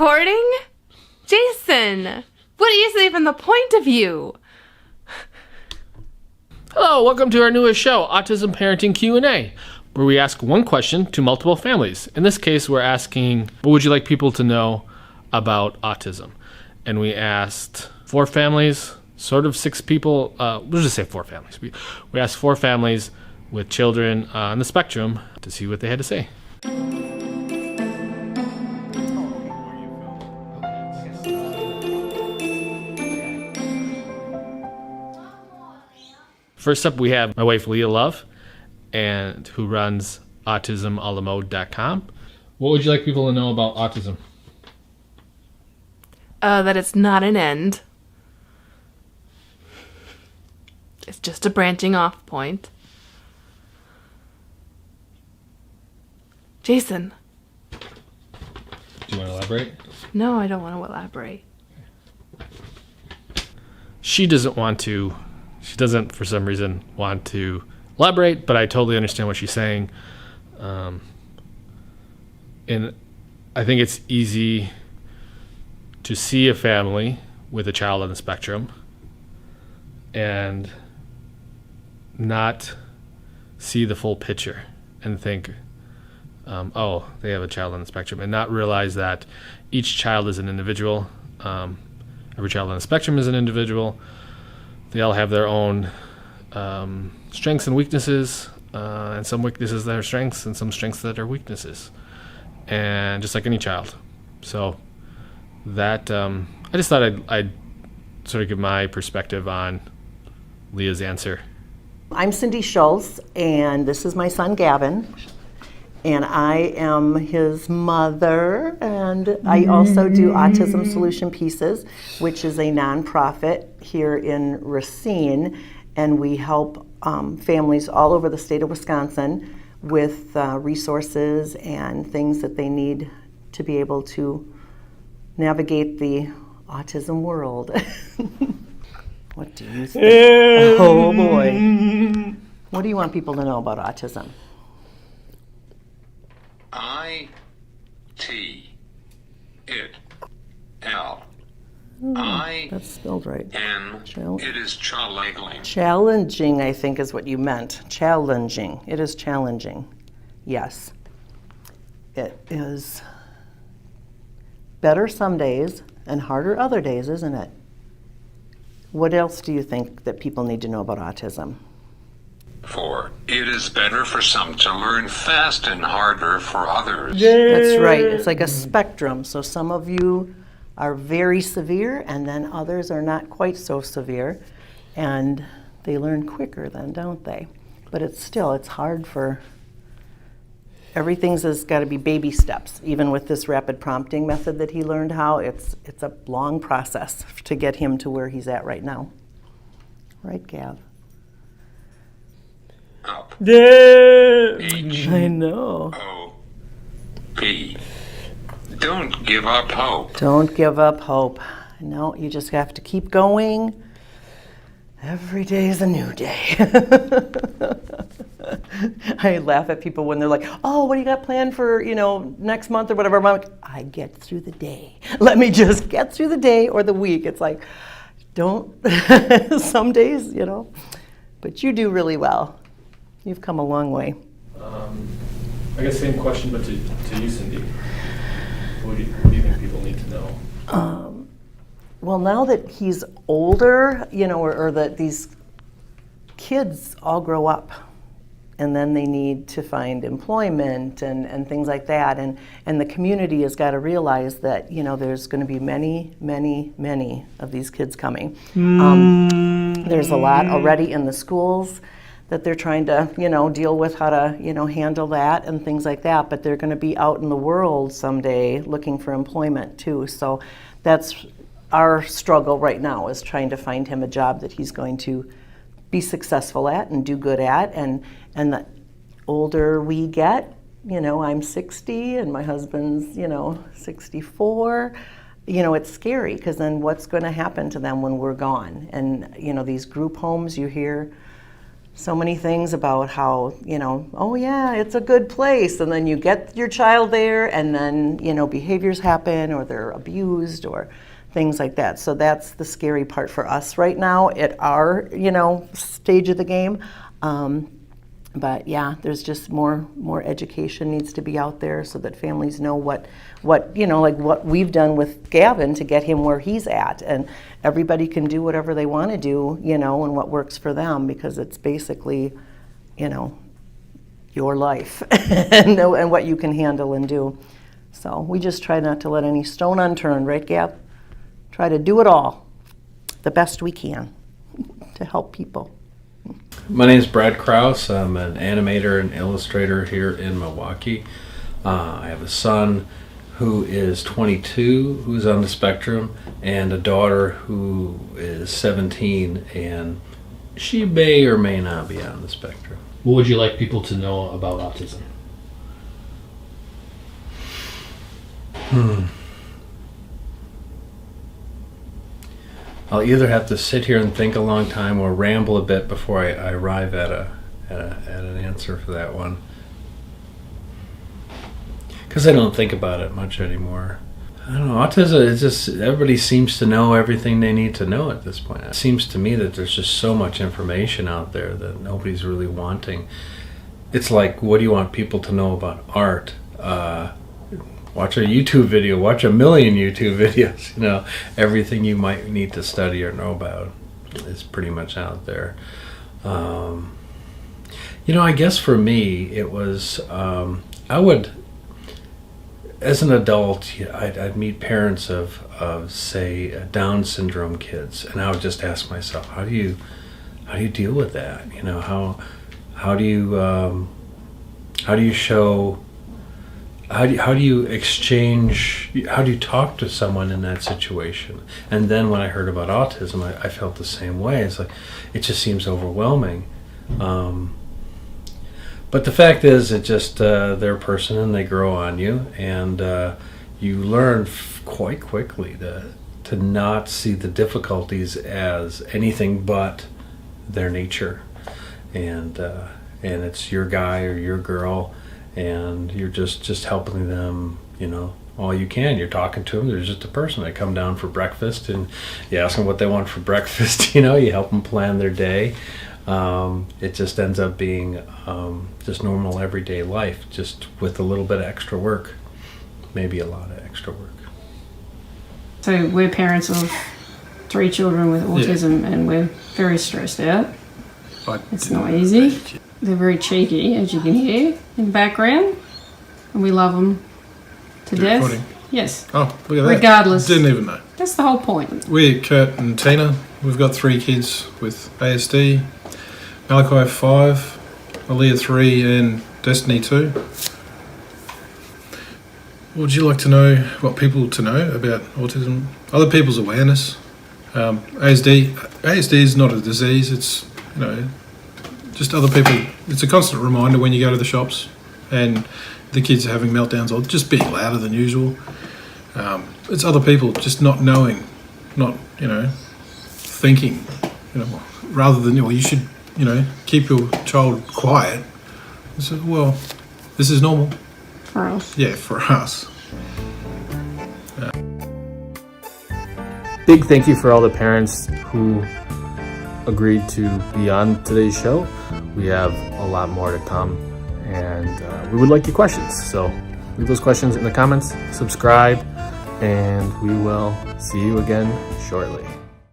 recording? Jason, what is even the point of you? Hello, welcome to our newest show, Autism Parenting Q&A, where we ask one question to multiple families. In this case, we're asking, what would you like people to know about autism? And we asked 4 families, sort of 6 people, we'll just say 4 families. We asked 4 families with children on the spectrum to see what they had to say. First up, we have my wife, Leah Love, and who runs autismalamode.com. What would you like people to know about autism? That it's not an end. It's just a branching off point. Jason. Do you want to elaborate? No, I don't want to elaborate. She doesn't, for some reason, want to elaborate, but I totally understand what she's saying. And I think it's easy to see a family with a child on the spectrum and not see the full picture and think, oh, they have a child on the spectrum, and not realize that each child is an individual. Every child on the spectrum is an individual. They all have their own strengths and weaknesses, and some weaknesses that are strengths and some strengths that are weaknesses, and just like any child. So that I just thought I'd sort of give my perspective on Leah's answer. I'm Cindy Schultz, and this is my son Gavin, and I am his mother, and I also do Autism Solution Pieces, which is a nonprofit here in Racine, and we help families all over the state of Wisconsin with resources and things that they need to be able to navigate the autism world. What do you think? Oh boy. What do you want people to know about autism? That's spelled right. It is challenging. Challenging, I think, is what you meant. Challenging. It is challenging. Yes. It is better some days and harder other days, isn't it? What else do you think that people need to know about autism? For it is better for some to learn fast and harder for others. That's right. It's like a spectrum. So some of you are very severe, and then others are not quite so severe, and they learn quicker then, don't they? But it's hard for, everything's has got to be baby steps. Even with this rapid prompting method that he learned how, it's a long process to get him to where he's at right now. Right, Gav? Up. H. I know. O. P. Don't give up hope. Don't give up hope. No, you just have to keep going. Every day is a new day. I laugh at people when they're like, oh, what do you got planned for, next month or whatever? I'm like, I get through the day. Let me just get through the day or the week. It's like, don't, some days, but you do really well. You've come a long way. I guess same question, but to you, Cindy. What do you think people need to know? Well, now that he's older, or that these kids all grow up, and then they need to find employment and things like that, and the community has got to realize that there's going to be many, many, many of these kids coming. There's a lot already in the schools that they're trying to, deal with how to, handle that and things like that. But they're going to be out in the world someday looking for employment too. So that's our struggle right now, is trying to find him a job that he's going to be successful at and do good at. And the older we get, I'm 60 and my husband's, 64. It's scary, because then what's going to happen to them when we're gone? And, these group homes, you hear so many things about how, oh yeah, it's a good place, and then you get your child there, and then, behaviors happen, or they're abused, or things like that. So that's the scary part for us right now at our, stage of the game. But yeah, there's just more education needs to be out there so that families know what like what we've done with Gavin to get him where he's at, and everybody can do whatever they want to do, and what works for them, because it's basically, your life and what you can handle and do. So we just try not to let any stone unturned, right, Gab? Try to do it all the best we can to help people. My name is Brad Krause. I'm an animator and illustrator here in Milwaukee. I have a son who is 22, who's on the spectrum, and a daughter who is 17, and she may or may not be on the spectrum. What would you like people to know about autism? I'll either have to sit here and think a long time or ramble a bit before I arrive at an answer for that one. Because I don't think about it much anymore. I don't know, autism is just, everybody seems to know everything they need to know at this point. It seems to me that there's just so much information out there that nobody's really wanting. It's like, what do you want people to know about art? Watch a YouTube video, watch a million YouTube videos, everything you might need to study or know about is pretty much out there. I guess for me, it was, I would, as an adult, I'd meet parents of say, Down syndrome kids, and I would just ask myself, how do you deal with that? How do you show, how do you exchange, how do you talk to someone in that situation? And then when I heard about autism, I felt the same way. It's like, it just seems overwhelming. But the fact is, it just, they're a person and they grow on you, and you learn quite quickly to not see the difficulties as anything but their nature. And it's your guy or your girl, and you're just helping them, all you can. You're talking to them. They're just a person. They come down for breakfast, and you ask them what they want for breakfast. You help them plan their day. It just ends up being just normal everyday life, just with a little bit of extra work, maybe a lot of extra work. So we're parents of 3 children with autism, and we're very stressed out. It's not easy. They're very cheeky, as you can hear in the background, and we love them to death. Recording. Yes. Oh, look at that. Regardless. Didn't even know. That's the whole point. We're Kurt and Tina. We've got 3 kids with ASD. Malachi 5, Leah 3, and Destiny 2. What would you like to know, what people to know about autism? Other people's awareness. ASD is not a disease. It's, just other people. It's a constant reminder when you go to the shops and the kids are having meltdowns or just being louder than usual. It's other people just not knowing, not, thinking, rather than, you should, keep your child quiet. So, well, this is normal. For us. Yeah, for us. Big thank you for all the parents who agreed to be on today's show. We have a lot more to come, and we would like your questions. So leave those questions in the comments, subscribe, and we will see you again shortly.